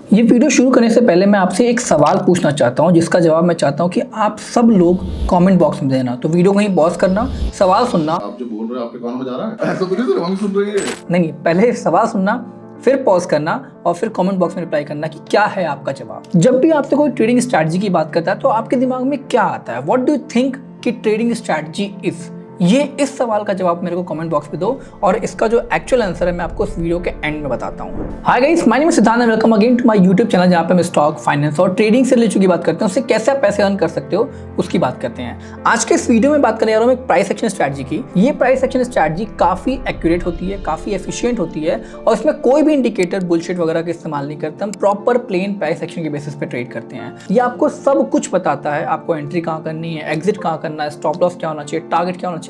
ये वीडियो शुरू करने से पहले मैं आपसे एक सवाल पूछना चाहता हूँ, जिसका जवाब मैं चाहता हूँ कि आप सब लोग कमेंट बॉक्स में देना। तो वीडियो कहीं पॉज करना, सवाल सुनना। आप जो बोल रहे हैं आपके कानों में जा रहा है? ऐसा तो नहीं तो हम सुन रही है। नहीं, पहले सवाल सुनना, फिर पॉज करना और फिर कमेंट बॉक्स में रिप्लाई करना कि क्या है आपका जवाब। जब भी आपसे कोई ट्रेडिंग स्ट्रैटेजी की बात करता है तो आपके दिमाग में क्या आता है? व्हाट डू यू थिंक कि ट्रेडिंग स्ट्रैटेजी इज? ये इस सवाल का जवाब मेरे को कमेंट बॉक्स में दो और इसका जो एक्चुअल आंसर है मैं आपको इस वीडियो के एंड में बताता हूँ। Hi guys, my name is Siddhant and welcome again to my YouTube channel, जहाँ पे हम स्टॉक, फाइनेंस और ट्रेडिंग से रिलेटेड की बात करते हैं। उससे कैसे आप पैसे अर्न कर सकते हो उसकी बात करते हैं। आज के इस वीडियो में बात करने जा रहा हूँ एक प्राइस एक्शन स्ट्रैटेजी की। ये प्राइस एक्शन स्ट्रैटेजी काफी एक्यूरेट होती है, काफी एफिशिएंट होती है और इसमें कोई भी इंडिकेटर, बुलशिट वगैरह का इस्तेमाल नहीं करते। हम प्रॉपर प्लेन प्राइस एक्शन के बेसिस पे ट्रेड करते हैं। ये आपको सब कुछ बताता है, आपको एंट्री कहाँ करनी है, एग्जिट कहाँ करना है, स्टॉप लॉस क्या होना चाहिए, टारगेट क्या होना चाहिए।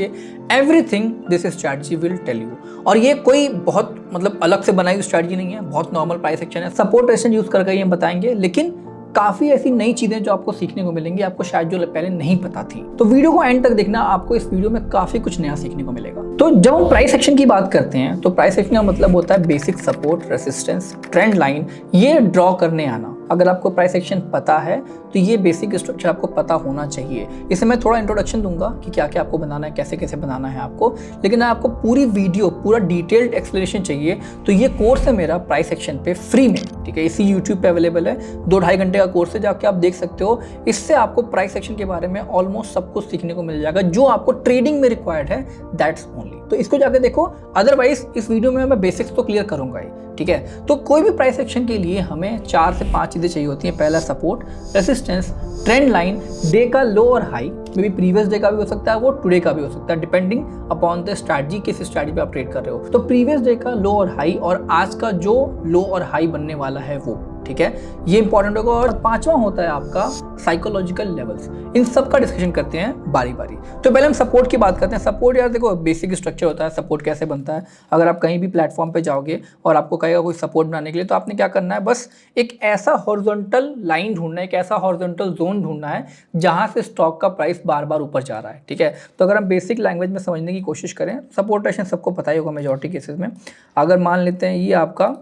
Everything this strategy will tell you. और ये कोई बहुत अलग से बनाई हुई स्ट्रैटेजी नहीं है, बहुत नॉर्मल प्राइस एक्शन है। सपोर्ट रेजिस्टेंस यूज करके ये हम बताएंगे, लेकिन काफी ऐसी नई चीजें जो आपको सीखने को मिलेंगी, आपको शायद जो पहले नहीं पता थी। तो वीडियो को एंड तक देखना, आपको इस वीडियो में काफी कुछ नया सीखने को मिलेगा। तो जब हम प्राइस एक्शन की बात करते हैं तो प्राइस एक्शन का मतलब होता है basic support, resistance, trend line ये ड्रॉ करने आना। अगर आपको प्राइस एक्शन पता है तो ये बेसिक स्ट्रक्चर आपको पता होना चाहिए। इसे मैं थोड़ा इंट्रोडक्शन दूंगा कि क्या क्या आपको बनाना है, कैसे कैसे बनाना है आपको, लेकिन आपको पूरी वीडियो, पूरा डिटेल्ड एक्सप्लेनेशन चाहिए तो ये कोर्स है मेरा प्राइस एक्शन पे फ्री में, ठीक है। इसी यूट्यूब पे अवेलेबल है, 2-2.5 घंटे का कोर्स है, जाके आप देख सकते हो। इससे आपको प्राइस एक्शन के बारे में ऑलमोस्ट सब कुछ सीखने को मिल जाएगा जो आपको ट्रेडिंग में रिक्वायर्ड है, दैट्स ओनली। तो इसको जाके देखो। अदरवाइज इस वीडियो में मैं बेसिक्स तो क्लियर करूंगा ही, ठीक है। तो कोई भी प्राइस एक्शन के लिए हमें 4 से 5 चीजें चाहिए होती हैं। पहला support, resistance, trend line, day का लो और high, may be previous day का भी हो सकता है, वो टुडे का भी हो सकता है, डिपेंडिंग अपॉन द स्ट्रैटेजी, किस स्ट्रैटेजी पे आप ट्रेड कर रहे हो। तो प्रीवियस डे का लो और हाई और आज का जो लो और हाई बनने वाला है वो, ठीक है, ये इंपॉर्टेंट होगा। और 5वां होता है आपका साइकोलॉजिकल लेवल्स। इन सब का डिस्कशन करते हैं बारी बारी। तो पहले हम सपोर्ट की बात करते हैं। सपोर्ट यार देखो, बेसिक स्ट्रक्चर होता है। सपोर्ट कैसे बनता है? अगर आप कहीं भी प्लेटफॉर्म पे जाओगे और आपको कहेगा कोई सपोर्ट बनाने के लिए, तो आपने क्या करना है, बस एक ऐसा हॉरिजॉन्टल लाइन ढूंढना है, एक ऐसा हॉरिजॉन्टल जोन ढूंढना है जहां से स्टॉक का प्राइस बार बार ऊपर जा रहा है, ठीक है। तो अगर हम बेसिक लैंग्वेज में समझने की कोशिश करें, सपोर्ट रेजिस्टेंस सबको पता ही होगा मेजॉरिटी केसेस में। अगर मान लेते हैं ये आपका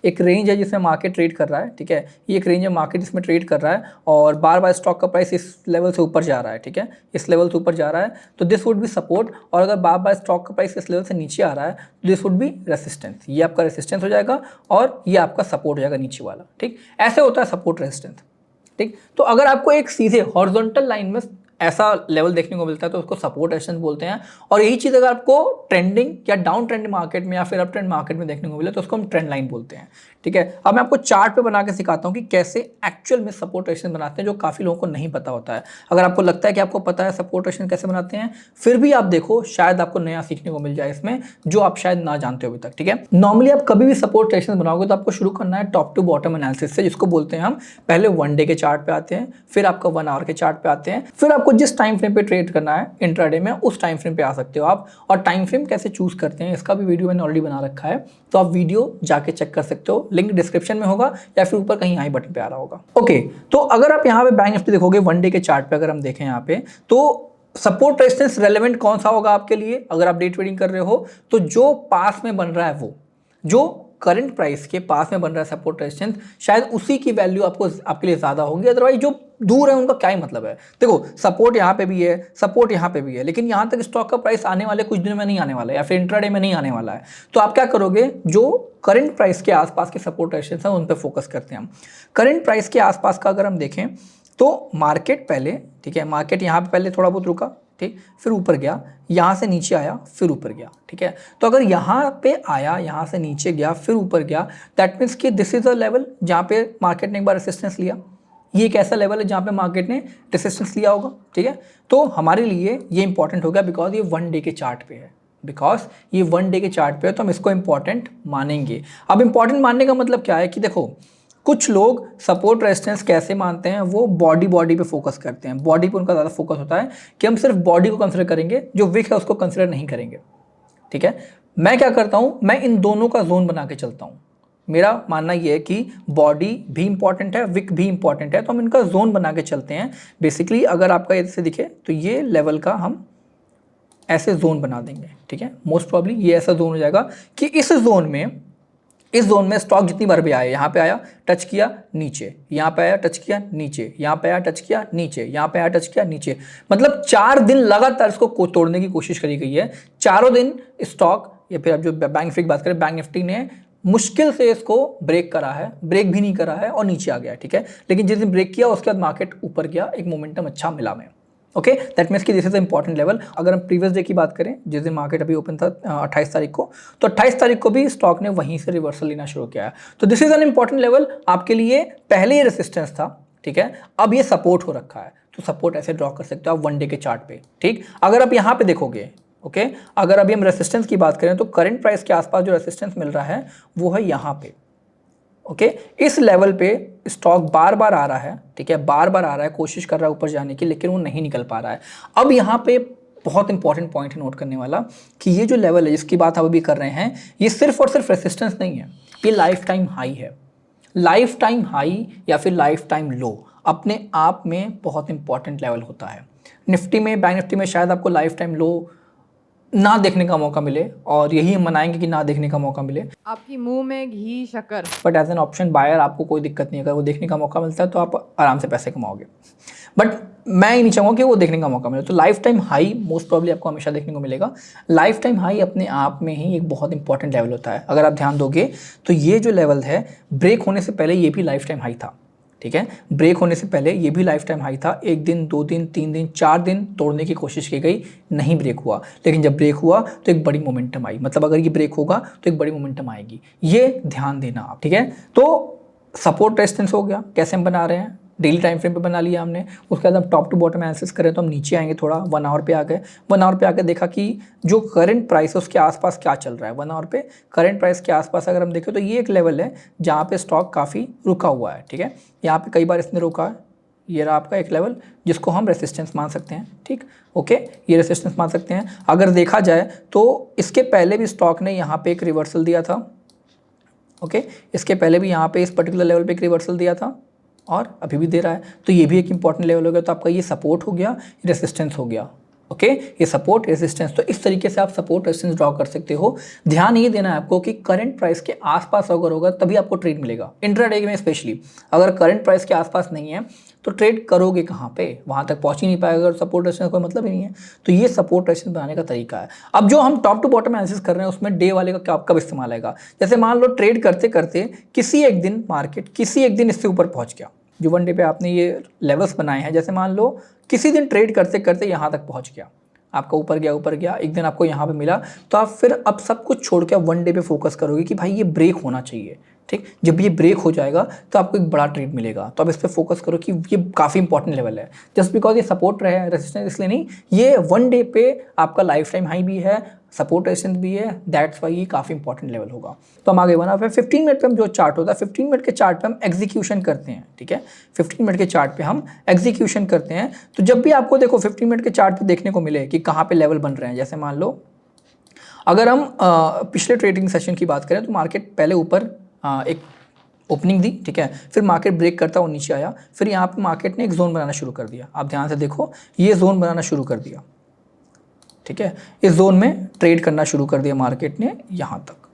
एक रेंज है जिसमें मार्केट ट्रेड कर रहा है, ठीक है। ये एक रेंज है, मार्केट इसमें ट्रेड कर रहा है और बार बार स्टॉक का प्राइस इस लेवल से ऊपर जा रहा है, ठीक है, इस लेवल से ऊपर जा रहा है, तो दिस वुड बी सपोर्ट। और अगर बार बार स्टॉक का प्राइस इस लेवल से नीचे आ रहा है तो दिस वुड बी रेसिस्टेंस। ये आपका रेसिस्टेंस हो जाएगा और ये आपका सपोर्ट हो जाएगा नीचे वाला, ठीक। ऐसे होता है सपोर्ट रेसिस्टेंस, ठीक। तो अगर आपको एक सीधे हॉरिजॉन्टल लाइन में ऐसा लेवल देखने को मिलता है तो उसको सपोर्ट रेजिस्टेंस बोलते हैं। और यही चीज़ अगर आपको ट्रेंडिंग या डाउन ट्रेंड मार्केट में या फिर अप ट्रेंड मार्केट में देखने को मिले तो उसको हम ट्रेंड लाइन बोलते हैं, ठीक है। अब मैं आपको चार्ट पे बना के सिखाता हूँ कि कैसे एक्चुअल में सपोर्ट रेजिस्टेंस बनाते हैं, जो काफ़ी लोगों को नहीं पता होता है। अगर आपको लगता है कि आपको पता है सपोर्ट रेजिस्टेंस कैसे बनाते हैं, फिर भी आप देखो, शायद आपको नया सीखने को मिल जाए इसमें जो आप शायद ना जानते हो अभी तक, ठीक है। नॉर्मली आप कभी भी सपोर्ट रेजिस्टेंस बनाओगे तो आपको शुरू करना है टॉप टू बॉटम एनालिसिस से, जिसको बोलते हैं हम पहले 1 डे के चार्ट पे आते हैं, फिर आपका 1 आवर के चार्ट पे आते हैं, फिर आपको जिस टाइम फ्रेम पे ट्रेड करना है इंट्राडे में उस टाइम फ्रेम पे आ सकते हो आप। और टाइम फ्रेम कैसे चूज करते हैं इसका भी वीडियो मैंने ऑलरेडी बना रखा है, तो आप वीडियो जाके चेक कर सकते हो, लिंक डिस्क्रिप्शन में होगा या फिर ऊपर कहीं आई बटन पे आ रहा होगा। ओके, तो अगर आप यहाँ पे बैंक निफ्टी देखोगे 1 डे के चार्ट पे, अगर हम देखें यहाँ पे, तो सपोर्ट रेजिस्टेंस रेलेवेंट कौन सा होगा आपके लिए? अगर आप डे ट्रेडिंग कर रहे हो तो जो पास में बन रहा है, वो जो करंट प्राइस के पास में बन रहा है सपोर्ट रेजिस्टेंस, शायद उसी की वैल्यू आपको आपके लिए ज्यादा होगी। अदरवाइज जो दूर है उनका क्या ही मतलब है। देखो, सपोर्ट यहाँ पे भी है, सपोर्ट यहाँ पे भी है, लेकिन यहाँ तक स्टॉक का प्राइस आने वाले कुछ दिनों में नहीं आने वाला है या फिर इंट्राडे में नहीं आने वाला है। तो आप क्या करोगे, जो करंट प्राइस के आसपास के सपोर्ट रेजिस्टेंस है उन पर फोकस करते हैं हम। करंट प्राइस के आसपास का अगर हम देखें तो मार्केट पहले, ठीक है, मार्केट यहाँ पे पहले थोड़ा बहुत रुका, ठीक, फिर ऊपर गया, यहाँ से नीचे आया, फिर ऊपर गया, ठीक है। तो अगर यहाँ पे आया, यहाँ से नीचे गया, फिर ऊपर गया, दैट मीन्स कि दिस इज अ लेवल जहाँ पे मार्केट ने एक बार रेसिस्टेंस लिया। ये एक ऐसा लेवल है जहाँ पे मार्केट ने रेसिस्टेंस लिया होगा, ठीक है। तो हमारे लिए ये इंपॉर्टेंट हो गया बिकॉज ये 1 डे के चार्ट पे है, बिकॉज ये 1 डे के चार्ट पे है, तो हम इसको इंपॉर्टेंट मानेंगे। अब इंपॉर्टेंट मानने का मतलब क्या है कि देखो, कुछ लोग सपोर्ट रेजिस्टेंस कैसे मानते हैं, वो बॉडी पे फोकस करते हैं। बॉडी पे उनका ज़्यादा फोकस होता है कि हम सिर्फ बॉडी को कंसिडर करेंगे, जो विक है उसको कंसिडर नहीं करेंगे, ठीक है। मैं क्या करता हूँ, मैं इन दोनों का जोन बना के चलता हूँ। मेरा मानना यह है कि बॉडी भी इंपॉर्टेंट है, विक भी इंपॉर्टेंट है, तो हम इनका जोन बना के चलते हैं। बेसिकली अगर आपका ऐसे दिखे तो ये लेवल का हम ऐसे जोन बना देंगे, ठीक है। मोस्ट प्रॉब्ली ये ऐसा जोन हो जाएगा कि इस जोन में इस जोन में स्टॉक जितनी बार भी आया, यहाँ पे आया टच किया नीचे, यहाँ पे आया टच किया नीचे, यहाँ पे आया टच किया नीचे, यहाँ पे आया टच किया नीचे, मतलब 4 दिन लगातार इसको तोड़ने की कोशिश करी गई है। चारों दिन स्टॉक या फिर अब जो बैंक निफ्टी की बात करें, बैंक निफ्टी ने मुश्किल से इसको ब्रेक करा है, ब्रेक भी नहीं करा है और नीचे आ गया, ठीक है। लेकिन जिस दिन ब्रेक किया उसके बाद मार्केट ऊपर गया, एक मोमेंटम अच्छा मिला में। ओके, दैट मीन्स कि दिस इज इंपॉर्टेंट लेवल। अगर हम प्रीवियस डे की बात करें, जिस दिन मार्केट अभी ओपन था 28 तारीख को, तो 28 तारीख को भी स्टॉक ने वहीं से रिवर्सल लेना शुरू किया है। तो this is an important level आपके लिए। पहले ये रेसिस्टेंस था, ठीक है, अब ये सपोर्ट हो रखा है, तो सपोर्ट ऐसे ड्रॉ कर सकते हो आप 1 डे के चार्ट पे, ठीक। अगर आप यहाँ पे देखोगे, ओके, अगर अभी हम रेसिस्टेंस की बात करें तो करंट प्राइस के आसपास जो रेसिस्टेंस मिल रहा है वो है यहाँ पे, ओके। इस लेवल पे स्टॉक बार बार आ रहा है, ठीक है, बार बार आ रहा है, कोशिश कर रहा है ऊपर जाने की, लेकिन वो नहीं निकल पा रहा है। अब यहाँ पे बहुत इंपॉर्टेंट पॉइंट है नोट करने वाला कि ये जो लेवल है जिसकी बात हम अभी कर रहे हैं, ये सिर्फ और सिर्फ रेसिस्टेंस नहीं है, ये लाइफ टाइम हाई है। लाइफ टाइम हाई या फिर लाइफ टाइम लो अपने आप में बहुत इंपॉर्टेंट लेवल होता है। निफ्टी में, बैंक निफ्टी में शायद आपको लाइफ टाइम लो ना देखने का मौका मिले, और यही हम मनाएंगे कि ना देखने का मौका मिले, आपकी मुंह में घी शक्कर। But as an option buyer आपको कोई दिक्कत नहीं है। अगर वो देखने का मौका मिलता है तो आप आराम से पैसे कमाओगे, बट मैं ही नहीं चाहूँगा कि वो देखने का मौका मिले। तो life time high most probably आपको हमेशा देखने को मिलेगा। लाइफ टाइम हाई अपने आप में ही एक बहुत इंपॉर्टेंट लेवल होता है। अगर आप ध्यान दोगे तो ये जो लेवल है, ब्रेक होने से पहले ये भी लाइफ टाइम हाई था, ठीक है। ब्रेक होने से पहले ये भी लाइफ टाइम हाई था। 1 दिन, 2 दिन, 3 दिन, 4 दिन तोड़ने की कोशिश की गई, नहीं ब्रेक हुआ। लेकिन जब ब्रेक हुआ तो एक बड़ी मोमेंटम आई, मतलब अगर ये ब्रेक होगा तो एक बड़ी मोमेंटम आएगी, ये ध्यान देना आप, ठीक है। तो सपोर्ट रेजिस्टेंस हो गया, कैसे हम बना रहे हैं, डेली टाइम फ्रेम पे बना लिया हमने। उसके बाद हम टॉप टू बॉटम एनालिसिस करें तो हम नीचे आएंगे, थोड़ा 1 आवर पे आ गए। 1 आवर पे आके देखा कि जो करंट प्राइस है उसके आसपास क्या चल रहा है। 1 आवर पे करंट प्राइस के आसपास अगर हम देखें तो ये एक लेवल है जहाँ पे स्टॉक काफ़ी रुका हुआ है, ठीक है। यहाँ पे कई बार इसने रुका है, ये रहा आपका एक लेवल जिसको हम रेसिस्टेंस मान सकते हैं, ठीक, ओके, ये रेसिस्टेंस मान सकते हैं। अगर देखा जाए तो इसके पहले भी स्टॉक ने यहाँ पे एक रिवर्सल दिया था, ओके, इसके पहले भी यहाँ पे इस पर्टिकुलर लेवल पे एक रिवर्सल दिया था और अभी भी दे रहा है, तो ये भी एक इंपॉर्टेंट लेवल हो गया। तो आपका ये सपोर्ट हो गया, रेसिस्टेंस हो गया, ओके, ये सपोर्ट रेसिस्टेंस। तो इस तरीके से आप सपोर्ट रेसिस्टेंस ड्रॉ कर सकते हो। ध्यान ये देना है आपको कि करंट प्राइस के आसपास अगर होगा तभी आपको ट्रेड मिलेगा, इंट्राडे में स्पेशली। अगर करंट प्राइस के आसपास नहीं है तो ट्रेड करोगे कहाँ पे, वहाँ तक पहुँच ही नहीं पाएगा। अगर सपोर्ट रेसिस्टेंस कोई मतलब ही नहीं है, तो ये सपोर्ट रेसिस्टेंस बनाने का तरीका है। अब जो हम टॉप टू बॉटम एनालिसिस कर रहे हैं उसमें डे वाले का कब इस्तेमाल आएगा। जैसे मान लो ट्रेड करते करते किसी एक दिन मार्केट किसी एक दिन इससे ऊपर पहुँच गया, जो 1 डे पे आपने ये लेवल्स बनाए हैं, जैसे मान लो किसी दिन ट्रेड करते करते यहाँ तक पहुँच गया, आपका ऊपर गया, एक दिन आपको यहाँ पे मिला, तो आप फिर अब सब कुछ छोड़ के 1 डे पे फोकस करोगे कि भाई ये ब्रेक होना चाहिए, ठीक। जब ये ब्रेक हो जाएगा तो आपको एक बड़ा ट्रेड मिलेगा, तो अब इस पर फोकस करो कि ये काफ़ी इंपॉर्टेंट लेवल है। जस्ट बिकॉज ये सपोर्ट रहे रेजिस्टेंस इसलिए नहीं, ये 1 डे पे आपका लाइफ टाइम हाई भी है, सपोर्ट रेजिस्टेंस भी है, दैट्स वाई ये काफ़ी इंपॉर्टेंट लेवल होगा। तो हम आगे बना फिर 15 मिनट पे हम जो चार्ट होता है, 15 मिनट के चार्ट पे हम एग्जीक्यूशन करते हैं, ठीक है। 15 मिनट के चार्ट पे हम एग्जीक्यूशन करते हैं। तो जब भी आपको देखो 15 मिनट के चार्ट पे देखने को मिले कि कहाँ पे लेवल बन रहे हैं, जैसे मान लो अगर हम पिछले ट्रेडिंग सेशन की बात करें तो मार्केट पहले ऊपर एक ओपनिंग दी, ठीक है, फिर मार्केट ब्रेक करता हुआ नीचे आया, फिर यहाँ पे मार्केट ने एक जोन बनाना शुरू कर दिया। आप ध्यान से देखो, ये जोन बनाना शुरू कर दिया, ठीक है, इस जोन में ट्रेड करना शुरू कर दिया मार्केट ने यहाँ तक,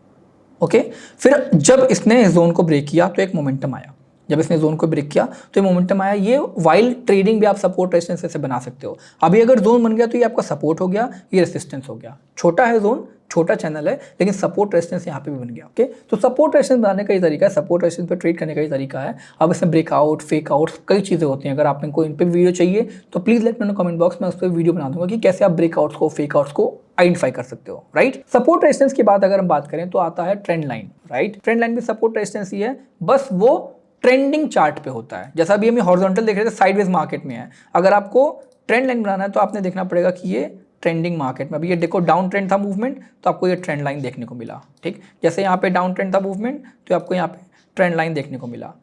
ओके। फिर जब इसने इस जोन को ब्रेक किया तो एक मोमेंटम आया, जब इसने जोन को ब्रेक किया तो ये मोमेंटम आया। ये वाइल ट्रेडिंग भी आप सपोर्ट रेजिस्टेंस से बना सकते हो। अभी अगर जोन बन गया तो ये आपका सपोर्ट हो गया, ये रेजिस्टेंस हो गया। छोटा है जोन, छोटा चैनल है, लेकिन सपोर्ट रेजिस्टेंस यहाँ पे भी बन गया, ओके। तो सपोर्ट रेजिस्टेंस बनाने का ही तरीका है, सपोर्ट रेजिस्टेंस पे ट्रेड करने का ही तरीका है। अब इसमें ब्रेकआउट, फेक आउट, कई चीज़ें होती हैं। अगर आप इनको इन पे वीडियो चाहिए तो please let me know comment box में, उस पर वीडियो बना दूंगा कि कैसे आप ब्रेकआउट्स को, फेक आउट्स को आइडेंटिफाई कर सकते हो, राइट। सपोर्ट रेजिस्टेंस की बात अगर हम बात करें तो आता है trend line, right. Trend line भी सपोर्ट रेजिस्टेंस ही है, बस वो ट्रेंडिंग चार्ट पे होता है। जैसा अभी हम हॉरिजॉन्टल देख रहे थे, साइडवेज मार्केट में है। अगर आपको ट्रेंड लाइन बनाना है तो आपने देखना पड़ेगा कि ये ट्रेंडिंग मार्केट में, अभी ये देखो डाउन ट्रेंड था मूवमेंट, तो आपको ये ट्रेंड लाइन देखने को मिला, ठीक। जैसे यहाँ पे डाउन ट्रेंड था मूवमेंट तो आपको यहाँ पे ट्रेंड लाइन देखने को मिला,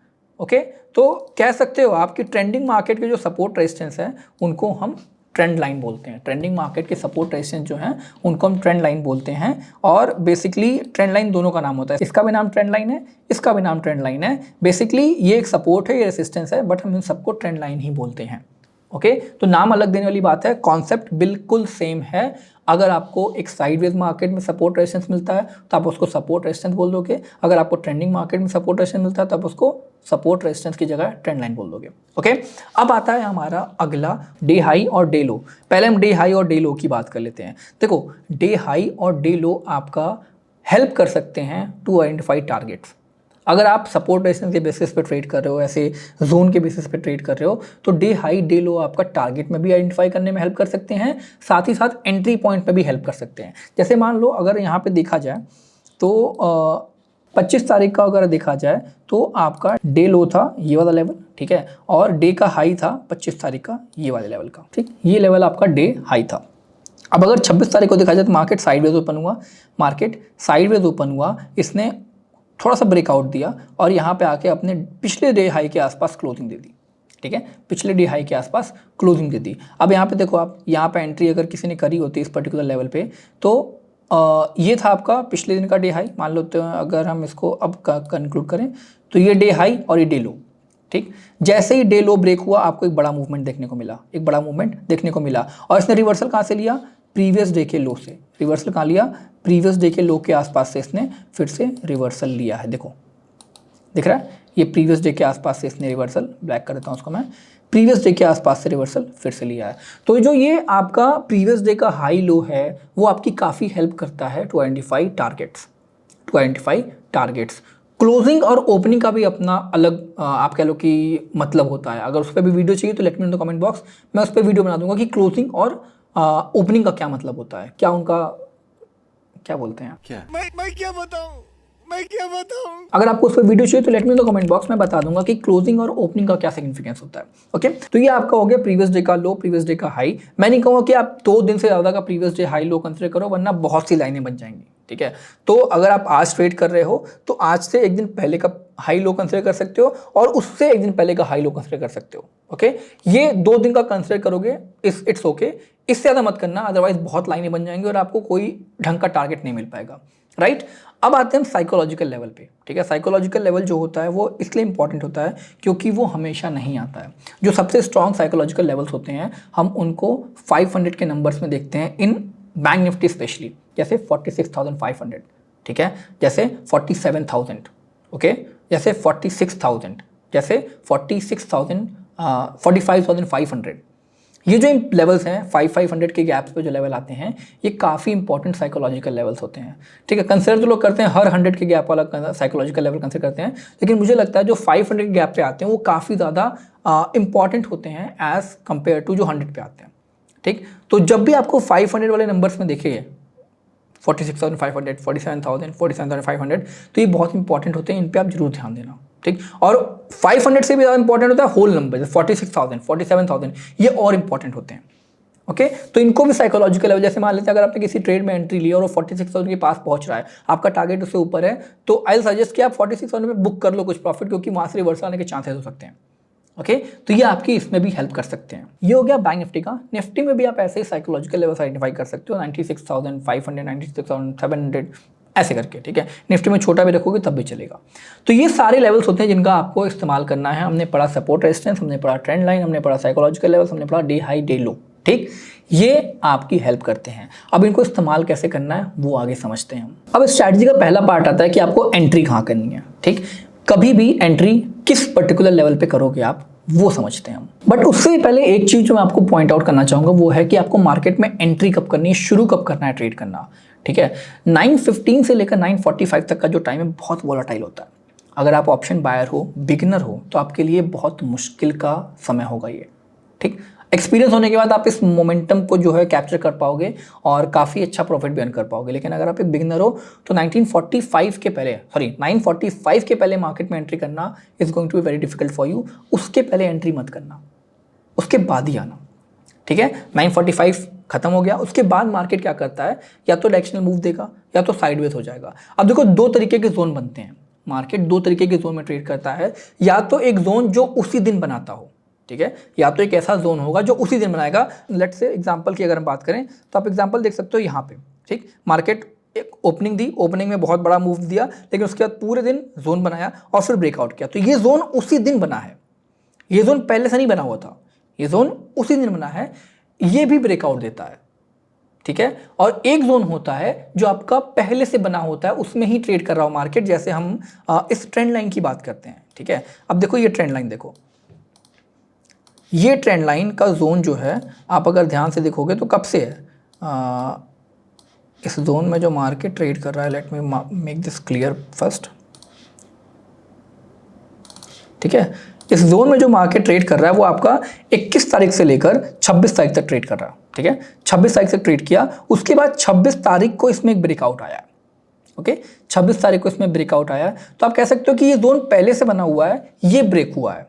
ओके। तो कह सकते हो आप कि ट्रेंडिंग मार्केट के जो सपोर्ट रेजिस्टेंस है उनको हम ट्रेंड लाइन बोलते हैं। ट्रेंडिंग मार्केट के सपोर्ट रेजिस्टेंस जो हैं उनको हम ट्रेंड लाइन बोलते हैं। और बेसिकली ट्रेंड लाइन दोनों का नाम होता है, इसका भी नाम ट्रेंड लाइन है, इसका भी नाम ट्रेंड लाइन है। बेसिकली ये एक सपोर्ट है, ये रेजिस्टेंस है, बट हम इन सबको ट्रेंड लाइन ही बोलते हैं, ओके तो नाम अलग देने वाली बात है, कॉन्सेप्ट बिल्कुल सेम है। अगर आपको एक साइडवेज मार्केट में सपोर्ट रेजिस्टेंस मिलता है तो आप उसको सपोर्ट रेजिस्टेंस बोल दोगे, अगर आपको ट्रेंडिंग मार्केट में सपोर्ट रेजिस्टेंस मिलता है तो आप उसको सपोर्ट रेजिस्टेंस की जगह ट्रेंड लाइन बोल दोगे। ओके अब आता है हमारा अगला डे हाई और डे लो। पहले हम डे हाई और डे लो की बात कर लेते हैं। देखो डे हाई और डे लो आपका हेल्प कर सकते हैं टू आइडेंटिफाई टारगेट्स। अगर आप सपोर्ट रेजिस्टेंस के बेसिस पे ट्रेड कर रहे हो, ऐसे जोन के बेसिस पे ट्रेड कर रहे हो, तो डे हाई डे लो आपका टारगेट में भी आइडेंटिफाई करने में हेल्प कर सकते हैं, साथ ही साथ एंट्री पॉइंट में भी हेल्प कर सकते हैं। जैसे मान लो अगर यहाँ पे देखा जाए तो 25 तारीख का अगर देखा जाए तो आपका डे लो था ये वाला लेवल, ठीक है, और डे का हाई था 25 तारीख का ये वाले लेवल का, ठीक, ये लेवल आपका डे हाई था। अब अगर 26 तारीख को देखा जाए तो मार्केट साइडवेज ओपन हुआ, मार्केट साइडवेज ओपन हुआ, इसने थोड़ा सा ब्रेकआउट दिया और यहाँ पे आके अपने पिछले डे हाई के आसपास क्लोजिंग दे दी, ठीक है, पिछले डे हाई के आसपास क्लोजिंग दे दी। अब यहाँ पे देखो आप, यहाँ पे एंट्री अगर किसी ने करी होती इस पर्टिकुलर लेवल पे तो ये था आपका पिछले दिन का डे हाई, मान लो तो अगर हम इसको अब कंक्लूड करें तो ये डे हाई और ये डे लो, ठीक। जैसे ही डे लो ब्रेक हुआ आपको एक बड़ा मूवमेंट देखने को मिला, एक बड़ा मूवमेंट देखने को मिला, और इसने रिवर्सल कहाँ से लिया, प्रीवियस डे के लो से। रिवर्सल कहाँ लिया, प्रीवियस डे के लो के आसपास से इसने फिर से रिवर्सल लिया है। देखो दिख रहा है, ये प्रीवियस डे के आसपास से इसने रिवर्सल, ब्लैक कर देता हूँ उसको मैं, प्रीवियस डे के आसपास से रिवर्सल फिर से लिया है। तो जो ये आपका प्रीवियस डे का हाई लो है वो आपकी काफ़ी हेल्प करता है to identify targets, to identify targets. Closing और ओपनिंग का भी अपना अलग आप कह लो कि मतलब होता है। अगर उस पर भी वीडियो चाहिए तो let me know in the comment box, मैं उस पर वीडियो बना दूंगा कि क्लोजिंग और ओपनिंग का क्या मतलब होता है, क्या उनका क्या बोलते हैं, क्या मैं क्या बताऊं, मैं क्या बताऊं। अगर आपको उस पर वीडियो चाहिए तो let me know in the comment box में बता दूंगा कि क्लोजिंग और ओपनिंग का क्या सिग्निफिकेंस होता है। ओके तो ये आपका हो गया प्रीवियस डे का लो, प्रीवियस डे का हाई। मैं नहीं कहूँगा कि आप 2 दिन से ज़्यादा का previous day high low consider करो, वरना बहुत सी लाइनें बन जाएंगी, ठीक है। तो अगर आप आज ट्रेड कर रहे हो तो आज से एक दिन पहले का हाई लो कंसिडर कर सकते हो और उससे एक दिन पहले का हाई लो कंसिडर कर सकते हो। ओके ये 2 दिन का कंसिडर करोगे इट्स ओके, इससे ज़्यादा मत करना, अदरवाइज बहुत लाइनें बन जाएंगी और आपको कोई ढंग का टारगेट नहीं मिल पाएगा, राइट। अब आते हैं साइकोलॉजिकल लेवल पे, ठीक है। साइकोलॉजिकल लेवल जो होता है वो इसलिए इंपॉर्टेंट होता है क्योंकि वो हमेशा नहीं आता है। जो सबसे स्ट्रॉन्ग साइकोलॉजिकल लेवल्स होते हैं हम उनको 500 के नंबर्स में देखते हैं, इन बैंक निफ्टी स्पेशली, जैसे 46,500, ठीक है, जैसे 47,000, ओके, जैसे 46,000, जैसे 45,500। ये जो लेवल्स हैं 500 के गैप्स पे जो लेवल आते हैं ये काफ़ी इंपॉर्टेंट साइकोलॉजिकल लेवल्स होते हैं, ठीक है। कंसिडर तो लोग करते हैं हर 100 के गैप वाला साइकोलॉजिकल लेवल कंसिडर करते हैं, लेकिन मुझे लगता है जो 500 के गैप पे आते हैं वो काफ़ी ज़्यादा इंपॉर्टेंट होते हैं एज़ कम्पेयर टू जो 100 पे आते हैं, ठीक। तो जब भी आपको 500 वाले नंबर्स में देखिए 46,500, 47,000, 47,500, तो ये बहुत इंपॉर्टेंट होते हैं, इन पे आप जरूर ध्यान देना, ठीक। और 500 से भी ज़्यादा इंपॉर्टेंट होता है होल नंबर, जैसे 46,000, 47,000, ये और इंपॉर्टेंट होते हैं, ओके। तो इनको भी साइकोलॉजिकल लेवल, जैसे मान लेते हैं अगर आपने किसी ट्रेड में एंट्री ली और वो 46,000 के पास पहुंच रहा है, आपका टारगेट उससे ऊपर है, तो आई सजेस्ट कि आप 46,000 में बुक कर लो कुछ प्रॉफिट, क्योंकि वहाँ से रिवर्सल आने के चांसेस हो सकते हैं, ओके। तो ये आपकी इसमें भी हेल्प कर सकते हैं। ये हो गया बैंक निफ्टी का। निफ्टी में भी आप ऐसे ही साइकोलॉजिकल लेवल आइडेंटिफाई कर सकते हो, 96,500, 96,700 ऐसे करके, ठीक है। निफ्टी में छोटा भी रखोगे तब भी चलेगा। तो ये सारे लेवल्स होते हैं जिनका आपको इस्तेमाल करना है। हमने पढ़ा सपोर्ट रेजिस्टेंस, हमने पढ़ा ट्रेंड लाइन, हमने पढ़ा साइकोलॉजिकल लेवल्स, हमने पढ़ा डे हाई डे लो, ठीक। ये आपकी हेल्प करते हैं। अब इनको इस्तेमाल कैसे करना है वो आगे समझते हैं। अब स्ट्रैटेजी का पहला पार्ट आता है कि आपको एंट्री कहाँ करनी है, ठीक। कभी भी एंट्री किस पर्टिकुलर लेवल पे करोगे आप वो समझते हैं हम। बट उससे पहले एक चीज जो मैं आपको पॉइंट आउट करना चाहूंगा वो है कि आपको मार्केट में एंट्री कब करनी है, शुरू कब करना है ट्रेड करना, ठीक है। 9:15 से लेकर 9:45 तक का जो टाइम है बहुत वॉलेटाइल होता है। अगर आप ऑप्शन बायर हो, बिगिनर हो, तो आपके लिए बहुत मुश्किल का समय होगा ये, ठीक। एक्सपीरियंस होने के बाद आप इस मोमेंटम को जो है कैप्चर कर पाओगे और काफ़ी अच्छा प्रॉफिट भी अर्न कर पाओगे। लेकिन अगर आप एक बिगिनर हो तो 9:45 के पहले मार्केट में एंट्री करना is going to be very difficult for you. उसके पहले एंट्री मत करना, उसके बाद ही आना, ठीक है। 9:45 खत्म हो गया, उसके बाद मार्केट क्या करता है, या तो डायरेक्शनल मूव देगा या तो साइडवेज हो जाएगा। अब देखो 2 तरीके के जोन बनते हैं, मार्केट 2 तरीके के जोन में ट्रेड करता है। या तो एक जोन जो उसी दिन बनाता हो, ठीक है, या तो एक ऐसा जोन होगा जो उसी दिन बनाएगा। लेट्स से एग्जांपल की अगर हम बात करें तो आप एग्जांपल देख सकते हो यहाँ पे, ठीक। मार्केट एक ओपनिंग दी, ओपनिंग में बहुत बड़ा मूव दिया, लेकिन उसके बाद पूरे दिन जोन बनाया और फिर ब्रेकआउट किया। तो ये जोन उसी दिन बना है, ये जोन पहले से नहीं बना हुआ था, ये जोन उसी दिन बना है, ये भी ब्रेकआउट देता है, ठीक है। और एक जोन होता है जो आपका पहले से बना होता है, उसमें ही ट्रेड कर रहा हो मार्केट, जैसे हम इस ट्रेंड लाइन की बात करते हैं, ठीक है। अब देखो ये ट्रेंड लाइन देखो, ये ट्रेंड लाइन का जोन जो है आप अगर ध्यान से देखोगे तो कब से है, इस जोन में जो मार्केट ट्रेड कर रहा है, let me make this clear first, ठीक है। इस जोन में जो मार्केट ट्रेड कर रहा है वो आपका 21 तारीख से लेकर 26 तारीख तक ट्रेड कर रहा है, ठीक है। 26 तारीख तक ट्रेड किया, उसके बाद 26 तारीख को इसमें एक ब्रेकआउट आया, ओके। 26 तारीख को इसमें ब्रेकआउट आया, तो आप कह सकते हो कि ये जोन पहले से बना हुआ है, ये ब्रेक हुआ है।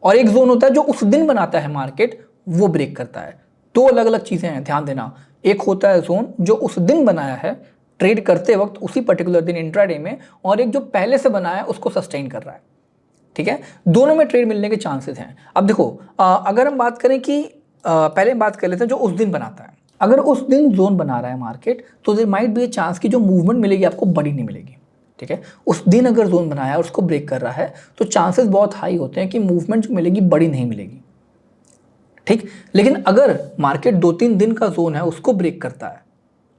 और एक जोन होता है जो उस दिन बनाता है मार्केट, वो ब्रेक करता है। दो अलग अलग चीज़ें हैं, ध्यान देना। एक होता है जोन जो उस दिन बनाया है ट्रेड करते वक्त उसी पर्टिकुलर दिन इंट्राडे में, और एक जो पहले से बनाया है उसको सस्टेन कर रहा है, ठीक है। दोनों में ट्रेड मिलने के चांसेस हैं। अब देखो अगर हम बात करें कि पहले बात कर लेते हैं जो उस दिन बनाता है, अगर उस दिन जोन बना रहा है मार्केट तो there might be a chance कि जो मूवमेंट मिलेगी आपको बड़ी नहीं मिलेगी, ठीक है। उस दिन अगर जोन बनाया है और उसको ब्रेक कर रहा है तो चांसेस बहुत हाई होते हैं कि मूवमेंट जो मिलेगी बड़ी नहीं मिलेगी, ठीक। लेकिन अगर मार्केट 2-3 दिन का जोन है उसको ब्रेक करता है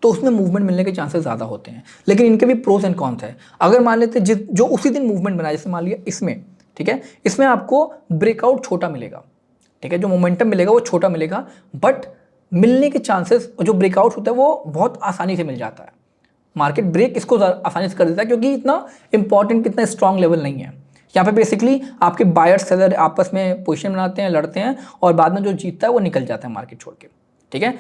तो उसमें मूवमेंट मिलने के चांसेस ज़्यादा होते हैं। लेकिन इनके भी प्रोज एंड कॉन्स है। अगर मान लेते हैं जो उसी दिन मूवमेंट बनाया, जैसे मान लिया इसमें, ठीक है, इसमें आपको ब्रेकआउट छोटा मिलेगा, ठीक है, जो मोमेंटम मिलेगा वो छोटा मिलेगा, बट मिलने के चांसेस, जो ब्रेकआउट होता है वो बहुत आसानी से मिल जाता है। मार्केट ब्रेक इसको आसानी से कर देता है क्योंकि इतना इंपॉर्टेंट, इतना स्ट्रांग लेवल नहीं है। यहाँ पे बेसिकली आपके बायर सेलर आपस में पोजीशन बनाते हैं, लड़ते हैं, और बाद में जो जीतता है वो निकल जाता है मार्केट छोड़ के, ठीक है।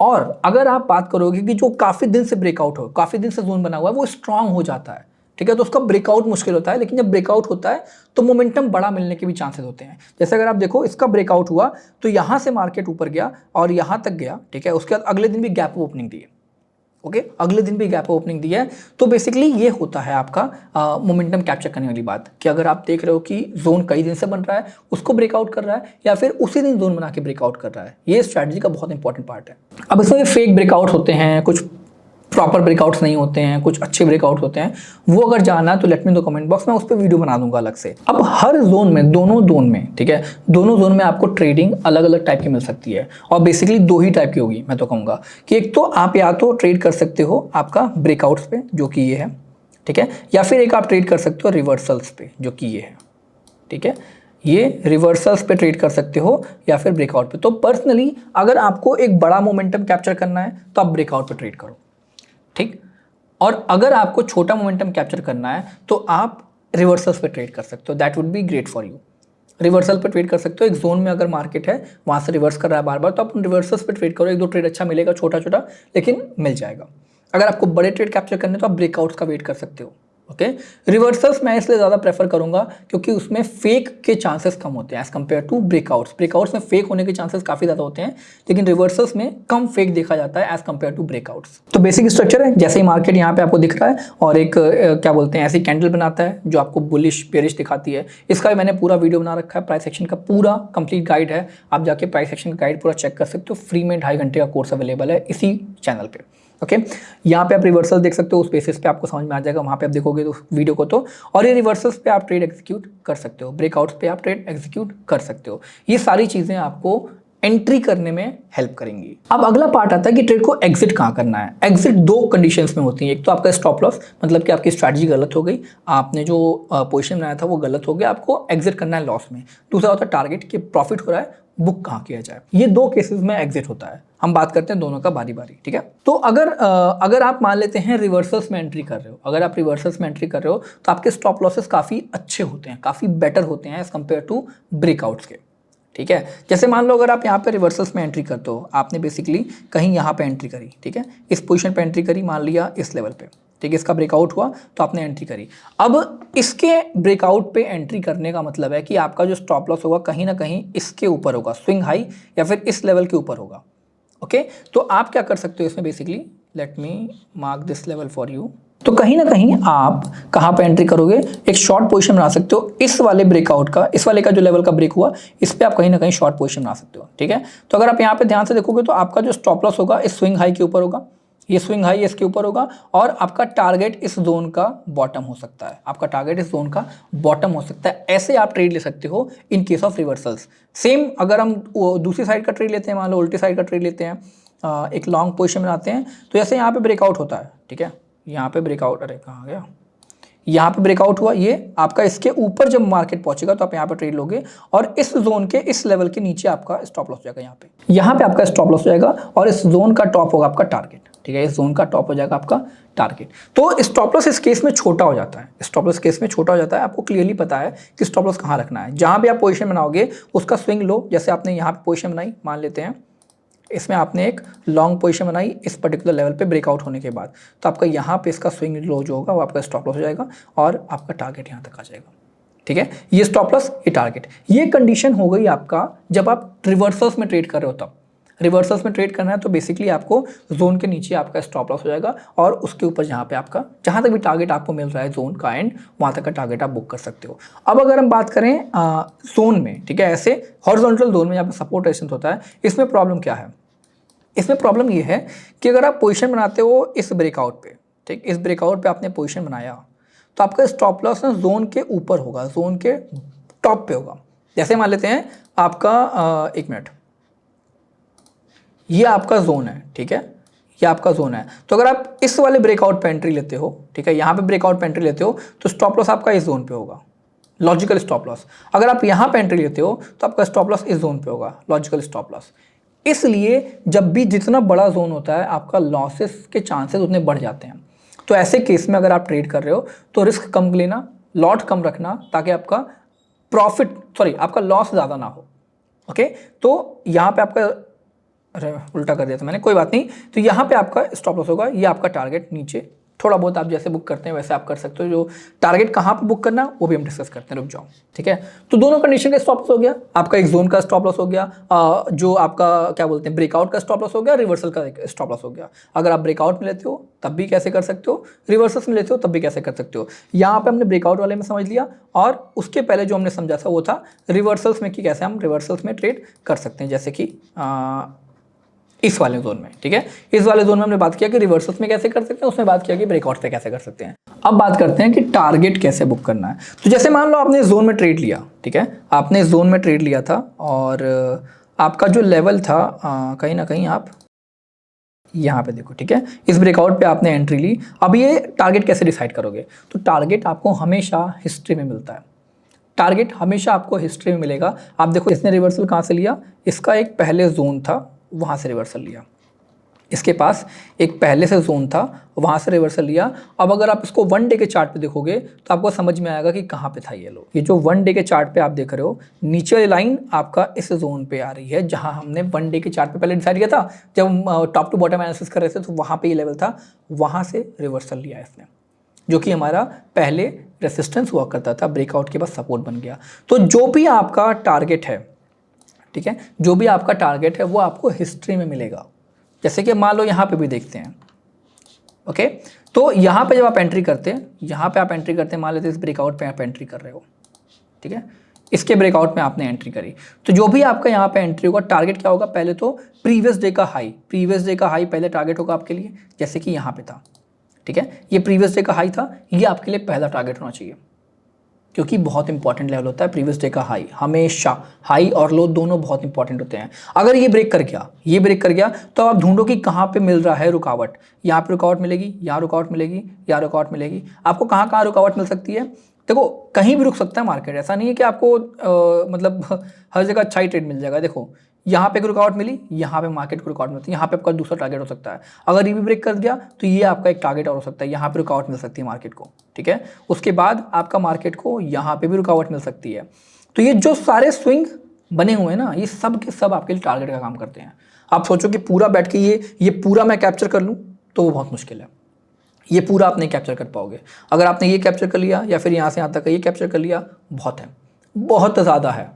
और अगर आप बात करोगे कि जो काफ़ी दिन से ब्रेकआउट हो, काफ़ी दिन से जोन बना हुआ है, वो स्ट्रांग हो जाता है, ठीक है, तो उसका ब्रेकआउट मुश्किल होता है। लेकिन जब ब्रेकआउट होता है तो मोमेंटम बड़ा मिलने के भी चांसेस होते हैं। जैसे अगर आप देखो इसका ब्रेकआउट हुआ तो यहाँ से मार्केट ऊपर गया और यहाँ तक गया, ठीक है, उसके बाद अगले दिन भी गैप ओपनिंग दी है, ओके, अगले दिन भी गैप ओपनिंग दी है। तो बेसिकली ये होता है आपका मोमेंटम कैप्चर करने वाली बात, कि अगर आप देख रहे हो कि जोन कई दिन से बन रहा है उसको ब्रेकआउट कर रहा है, या फिर उसी दिन जोन बना के ब्रेकआउट कर रहा है, ये स्ट्रैटेजी का बहुत इंपॉर्टेंट पार्ट है। अब इसमें फेक ब्रेकआउट होते हैं, कुछ प्रॉपर ब्रेकआउट्स नहीं होते हैं, कुछ अच्छे ब्रेकआउट होते हैं, वो अगर जानना है तो let me know comment box में, उस पर वीडियो बना दूंगा अलग से। अब हर जोन में, दोनों जोन में, ठीक है, दोनों जोन में आपको ट्रेडिंग अलग अलग टाइप की मिल सकती है, और बेसिकली 2 ही टाइप की होगी। मैं तो कहूँगा कि एक तो आप या तो ट्रेड कर सकते हो आपका ब्रेकआउट्स पे, जो कि ये है, ठीक है, या फिर एक आप ट्रेड कर सकते हो रिवर्सल्स पे, जो कि ये है, ठीक है। ये रिवर्सल्स पे ट्रेड कर सकते हो या फिर ब्रेकआउट पे। तो पर्सनली अगर आपको एक बड़ा मोमेंटम कैप्चर करना है तो आप ब्रेकआउट पे ट्रेड करो, ठीक। और अगर आपको छोटा मोमेंटम कैप्चर करना है तो आप रिवर्सल्स पे ट्रेड कर सकते हो, that would be great for you. Reversal पे ट्रेड कर सकते हो, एक जोन में अगर मार्केट है वहाँ से रिवर्स कर रहा है बार बार, तो आप रिवर्सल्स पे ट्रेड करो, 1-2 ट्रेड अच्छा मिलेगा, छोटा छोटा, लेकिन मिल जाएगा। अगर आपको बड़े ट्रेड कैप्चर करने तो आप ब्रेकआउट्स का वेट कर सकते हो, ओके। रिवर्सल्स मैं इसलिए ज़्यादा प्रेफर करूंगा क्योंकि उसमें फेक के चांसेस कम होते हैं as compare to breakouts. Breakouts में फेक होने के चांसेस काफ़ी ज़्यादा होते हैं, लेकिन रिवर्सल्स में कम फेक देखा जाता है एज कम्पेयर टू ब्रेकआउट्स। तो बेसिक स्ट्रक्चर है, जैसे ही मार्केट यहाँ पे आपको दिख रहा है और एक क्या बोलते हैं, ऐसी कैंडल बनाता है जो आपको बुलिश बेरिश दिखाती है। इसका भी मैंने पूरा वीडियो बना रखा है, प्राइस एक्शन का पूरा कंप्लीट गाइड है, आप जाके प्राइस एक्शन का गाइड पूरा चेक कर सकते हो। फ्री में 2.5 घंटे का कोर्स अवेलेबल है इसी चैनल पे, ओके। यहाँ पे आप रिवर्सल देख सकते हो, उस बेसिस पे आपको समझ में आ जाएगा, वहाँ पे आप देखोगे तो वीडियो को तो। और ये रिवर्सल्स पे आप ट्रेड एग्जीक्यूट कर सकते हो, ब्रेकआउट्स पे आप ट्रेड एग्जीक्यूट कर सकते हो। ये सारी चीज़ें आपको एंट्री करने में हेल्प करेंगी। अब अगला पार्ट आता है कि ट्रेड को एग्जिट कहाँ करना है। एग्जिट 2 कंडीशंस में होती है, एक तो आपका स्टॉप लॉस, मतलब कि आपकी स्ट्रैटेजी गलत हो गई, आपने जो पोजीशन बनाया था वो गलत हो गया, आपको एग्जिट करना है लॉस में। दूसरा होता है टारगेट, कि प्रॉफिट हो रहा है, बुक कहाँ किया जाए। ये 2 केसेस में एग्जिट होता है, हम बात करते हैं दोनों का बारी बारी, ठीक है। तो अगर आप मान लेते हैं रिवर्सल्स में एंट्री कर रहे हो, अगर आप रिवर्सल्स में एंट्री कर रहे हो तो आपके स्टॉप लॉसेस काफ़ी अच्छे होते हैं, काफ़ी बेटर होते हैं एज कम्पेयर टू ब्रेकआउट्स के, ठीक है। जैसे मान लो अगर आप यहाँ पे रिवर्सल्स में एंट्री करते हो, आपने बेसिकली कहीं यहाँ पे एंट्री करी, ठीक है, इस पोजीशन पे एंट्री करी, मान लिया इस लेवल पे, ठीक है, इसका ब्रेकआउट हुआ तो आपने एंट्री करी। अब इसके ब्रेकआउट पे एंट्री करने का मतलब है कि आपका जो स्टॉप लॉस होगा कहीं ना कहीं इसके ऊपर होगा, स्विंग हाई, या फिर इस लेवल के ऊपर होगा, ओके। तो आप क्या कर सकते हो इसमें, basically let me mark this level for you. तो कहीं ना कहीं आप कहाँ पे एंट्री करोगे, एक शॉर्ट पोजीशन बना सकते हो इस वाले ब्रेकआउट का, इस वाले का जो लेवल का ब्रेक हुआ, इस पे आप कहीं ना कहीं शॉर्ट पोजीशन बना सकते हो, ठीक है। तो अगर आप यहाँ पे ध्यान से देखोगे तो आपका जो स्टॉप लॉस होगा इस स्विंग हाई के ऊपर होगा, ये स्विंग हाई इसके ऊपर होगा और आपका टारगेट इस जोन का बॉटम हो सकता है, आपका टारगेट इस जोन का बॉटम हो सकता है। ऐसे आप ट्रेड ले सकते हो in case of reversals. Same अगर हम दूसरी साइड का ट्रेड लेते हैं, मान लो उल्टी साइड का ट्रेड लेते हैं, एक लॉन्ग पोजीशन बनाते हैं, तो जैसे यहाँ पे ब्रेकआउट होता है, ठीक है, यहाँ पे ब्रेकआउट, अरे कहाँ गया, यहाँ पे ब्रेकआउट हुआ, ये आपका इसके ऊपर जब मार्केट पहुंचेगा तो आप यहाँ पे ट्रेड लोगे और इस जोन के इस लेवल के नीचे आपका स्टॉप लॉस हो जाएगा, यहाँ पे आपका स्टॉप लॉस हो जाएगा और इस जोन का टॉप होगा आपका टारगेट, ठीक है, इस जोन का टॉप हो जाएगा आपका टारगेट। तो स्टॉप लॉस इस केस में छोटा हो जाता है, स्टॉप लॉस केस में छोटा हो जाता है, आपको क्लियरली पता है कि स्टॉप लॉस कहाँ रखना है। जहाँ भी आप पोजीशन बनाओगे उसका स्विंग लो, जैसे आपने यहाँ पे पोजीशन बनाई, मान लेते हैं इसमें आपने एक लॉन्ग पोजीशन बनाई इस पर्टिकुलर लेवल पे ब्रेकआउट होने के बाद, तो आपका यहाँ पे इसका स्विंग लो जो होगा वो आपका स्टॉप लॉस हो जाएगा और आपका टारगेट यहाँ तक आ जाएगा, ठीक है। ये स्टॉप लॉस, ये टारगेट, ये कंडीशन हो गई आपका जब आप रिवर्सल्स में ट्रेड कर रहे हो। तब रिवर्सल्स में ट्रेड करना है तो बेसिकली आपको जोन के नीचे आपका स्टॉप लॉस हो जाएगा और उसके ऊपर जहाँ पे आपका जहाँ तक भी टारगेट आपको मिल रहा है जोन का एंड, वहाँ तक का टारगेट आप बुक कर सकते हो। अब अगर हम बात करें जोन में, ठीक है, ऐसे हॉरिजॉन्टल जोन में यहाँ पे सपोर्ट रेजिस्टेंस होता है, इसमें प्रॉब्लम क्या है? इसमें प्रॉब्लम ये है कि अगर आप पोजीशन बनाते हो इस ब्रेकआउट पे, ठीक, इस ब्रेकआउट पे आपने पोजीशन बनाया तो आपका स्टॉप लॉस ना जोन के ऊपर होगा, जोन के टॉप पे होगा। जैसे मान लेते हैं आपका एक मिनट, ये आपका जोन है, ठीक है, ये आपका जोन है, तो अगर आप इस वाले ब्रेकआउट पे एंट्री लेते हो, ठीक है, यहाँ पे ब्रेकआउट पे एंट्री लेते हो तो स्टॉप लॉस आपका इस जोन पे होगा, लॉजिकल स्टॉप लॉस। अगर आप यहाँ पे एंट्री लेते हो तो आपका स्टॉप लॉस इस जोन पे होगा, लॉजिकल स्टॉप लॉस। इसलिए जब भी जितना बड़ा जोन होता है आपका लॉसेस के चांसेस उतने बढ़ जाते हैं। तो ऐसे केस में अगर आप ट्रेड कर रहे हो तो रिस्क कम लेना, लॉट कम रखना, ताकि आपका आपका लॉस ज़्यादा ना हो। ओके, तो यहाँ पे आपका, अरे उल्टा कर दिया था मैंने, कोई बात नहीं। तो यहाँ पे आपका स्टॉप लॉस होगा, ये आपका टारगेट नीचे, थोड़ा बहुत आप जैसे बुक करते हैं वैसे आप कर सकते हो। जो टारगेट कहाँ पे बुक करना वो भी हम डिस्कस करते हैं, रुक जाओ, ठीक है। तो दोनों कंडीशन का स्टॉप लॉस हो गया, आपका एक जोन का स्टॉप लॉस हो गया, जो आपका क्या बोलते हैं ब्रेकआउट का स्टॉप लॉस हो गया, रिवर्सल का स्टॉप लॉस हो गया। अगर आप ब्रेकआउट में लेते हो तब भी कैसे कर सकते हो, रिवर्सल्स में लेते हो तब भी कैसे कर सकते हो। यहाँ पे हमने ब्रेकआउट वाले में समझ लिया और उसके पहले जो हमने समझा था वो था रिवर्सल्स में कि कैसे हम रिवर्सल्स में ट्रेड कर सकते हैं, जैसे कि इस वाले जोन में, ठीक है। इस वाले जोन में हमने बात किया कि रिवर्सल्स में कैसे कर सकते हैं, उसमें बात किया कि ब्रेकआउट पे कैसे कर सकते हैं। अब बात करते हैं कि टारगेट कैसे बुक करना है। तो जैसे मान लो आपने जोन में ट्रेड लिया, ठीक है, आपने जोन में ट्रेड लिया था और आपका जो लेवल था कहीं ना कहीं आप यहाँ पे देखो, ठीक है, इस ब्रेकआउट पे आपने एंट्री ली। अब ये टारगेट कैसे डिसाइड करोगे? तो टारगेट आपको हमेशा हिस्ट्री में मिलता है, टारगेट हमेशा आपको हिस्ट्री में मिलेगा। आप देखो इसने रिवर्सल कहाँ से लिया, इसका एक पहले जोन था वहाँ से रिवर्सल लिया, इसके पास एक पहले से जोन था वहाँ से रिवर्सल लिया। अब अगर आप इसको वन डे के चार्ट पे देखोगे तो आपको समझ में आएगा कि कहाँ पे था ये लो। ये जो वन डे के चार्ट पे आप देख रहे हो, नीचे वाली लाइन आपका इस जोन पे आ रही है जहाँ हमने वन डे के चार्ट पे पहले डिसाइड किया था जब हम टॉप टू बॉटम एनालिसिस कर रहे थे, तो वहाँ पे ये लेवल था, वहाँ से रिवर्सल लिया इसने, जो कि हमारा पहले रेसिस्टेंस हुआ करता था, ब्रेकआउट के बाद सपोर्ट बन गया। तो जो भी आपका टारगेट है, ठीक है, जो भी आपका टारगेट है वो आपको हिस्ट्री में मिलेगा। जैसे कि मान लो यहाँ पे भी देखते हैं, ओके, तो यहाँ पे जब आप एंट्री करते हैं, यहाँ पे आप एंट्री करते हैं, मान लेते हैं इस ब्रेकआउट पे आप एंट्री कर रहे हो, ठीक है, इसके ब्रेकआउट में आपने एंट्री करी, तो जो भी आपका यहाँ पे एंट्री होगा, टारगेट क्या होगा? पहले तो प्रीवियस डे का हाई, प्रीवियस डे का हाई पहले टारगेट होगा आपके लिए, जैसे कि यहाँ पे था, ठीक है, ये प्रीवियस डे का हाई था, ये आपके लिए पहला टारगेट होना चाहिए, क्योंकि बहुत इंपॉर्टेंट लेवल होता है प्रीवियस डे का हाई। हमेशा हाई और लो दोनों बहुत इंपॉर्टेंट होते हैं। अगर ये ब्रेक कर गया, ये ब्रेक कर गया, तो आप ढूंढो कि कहाँ पे मिल रहा है रुकावट। यहाँ पे रुकावट मिलेगी, यहाँ रुकावट मिलेगी, यहाँ रुकावट मिलेगी। आपको कहाँ कहाँ रुकावट मिल सकती है? देखो कहीं भी रुक सकता है मार्केट, ऐसा नहीं है कि आपको मतलब हर जगह अच्छा ही ट्रेड मिल जाएगा। देखो यहाँ पे एक रुकावट मिली, यहाँ पे मार्केट को रुकावट मिलती है, यहाँ पे आपका दूसरा टारगेट हो सकता है। अगर ये भी ब्रेक कर दिया तो ये आपका एक टारगेट और हो सकता है, यहाँ पे रुकावट मिल सकती है मार्केट को, ठीक है। उसके बाद आपका मार्केट को यहाँ पे भी रुकावट मिल सकती है। तो ये जो सारे स्विंग बने हुए हैं ना, ये सब के सब आपके लिए टारगेट का काम करते हैं। आप सोचो कि पूरा बैठ के ये पूरा मैं कैप्चर कर लूँ तो वो बहुत मुश्किल है, ये पूरा आप नहीं कैप्चर कर पाओगे। अगर आपने ये कैप्चर कर लिया या फिर यहाँ से यहाँ तक ये कैप्चर कर लिया, बहुत है, बहुत ज़्यादा है,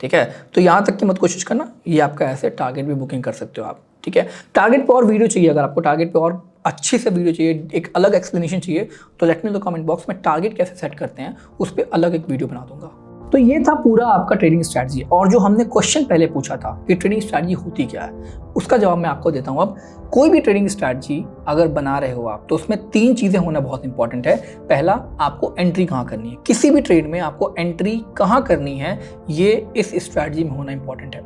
ठीक है। तो यहाँ तक की मत कोशिश करना, ये आपका ऐसे टारगेट भी बुकिंग कर सकते हो आप, ठीक है। टारगेट पे और वीडियो चाहिए, अगर आपको टारगेट पे और अच्छी से वीडियो चाहिए, एक अलग एक्सप्लेनेशन चाहिए, तो let me know comment box में टारगेट कैसे सेट करते हैं उस पर अलग एक वीडियो बना दूंगा। तो ये था पूरा आपका ट्रेडिंग स्ट्रैटेजी। और जो हमने क्वेश्चन पहले पूछा था कि ट्रेडिंग स्ट्रैटेजी होती क्या है, उसका जवाब मैं आपको देता हूँ। अब कोई भी ट्रेडिंग स्ट्रैटेजी अगर बना रहे हो आप, तो उसमें 3 चीज़ें होना बहुत इंपॉर्टेंट है। पहला, आपको एंट्री कहाँ करनी है, किसी भी ट्रेड में आपको एंट्री कहाँ करनी है, ये इस स्ट्रैटेजी में होना इंपॉर्टेंट है।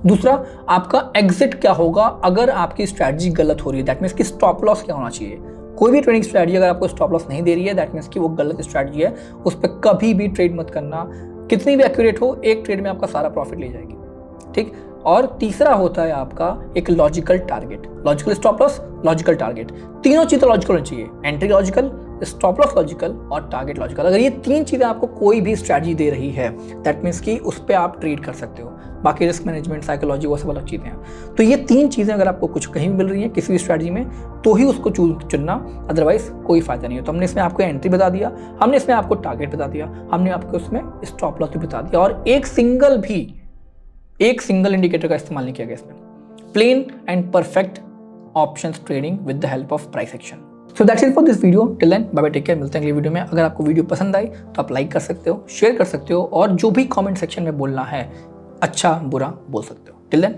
दूसरा, आपका एग्जिट क्या होगा अगर आपकी स्ट्रैटेजी गलत हो रही है, दैट मीन्स कि स्टॉप लॉस क्या होना चाहिए। कोई भी ट्रेडिंग स्ट्रैटेजी अगर आपको स्टॉप लॉस नहीं दे रही है, दैट मीन्स कि वो गलत स्ट्रैटेजी है, उस पर कभी भी ट्रेड मत करना। कितनी भी एक्यूरेट हो, एक ट्रेड में आपका सारा प्रॉफिट ले जाएगी, ठीक। और तीसरा होता है आपका एक logical target, logical stop loss, logical target. तीनों चीजें लॉजिकल होनी चाहिए, entry logical, stop loss logical और टारगेट लॉजिकल। अगर ये 3 चीजें आपको कोई भी स्ट्रैटेजी दे रही है, दैट मीन्स कि उस पर आप ट्रेड कर सकते हो। बाकी रिस्क मैनेजमेंट, साइकोलॉजी, वो सब अलग चीजें हैं। तो ये 3 चीजें अगर आपको कुछ कहीं भी मिल रही है किसी भी स्ट्रैटेजी में, तो ही उसको चुनना, अदरवाइज कोई फायदा नहीं है। तो हमने इसमें आपको एंट्री बता दिया, हमने इसमें आपको टारगेट बता दिया, हमने आपको उसमें स्टॉप लॉस भी बता दिया, और एक सिंगल इंडिकेटर का इस्तेमाल नहीं किया गया इसमें। Plain and perfect options trading with the help of price action. So that's it for this video. Till then bye bye, take care. मिलते हैं अगली वीडियो में। अगर आपको वीडियो पसंद आई तो आप लाइक कर सकते हो, शेयर कर सकते हो, और जो भी कमेंट सेक्शन में बोलना है, अच्छा बुरा बोल सकते हो। Till then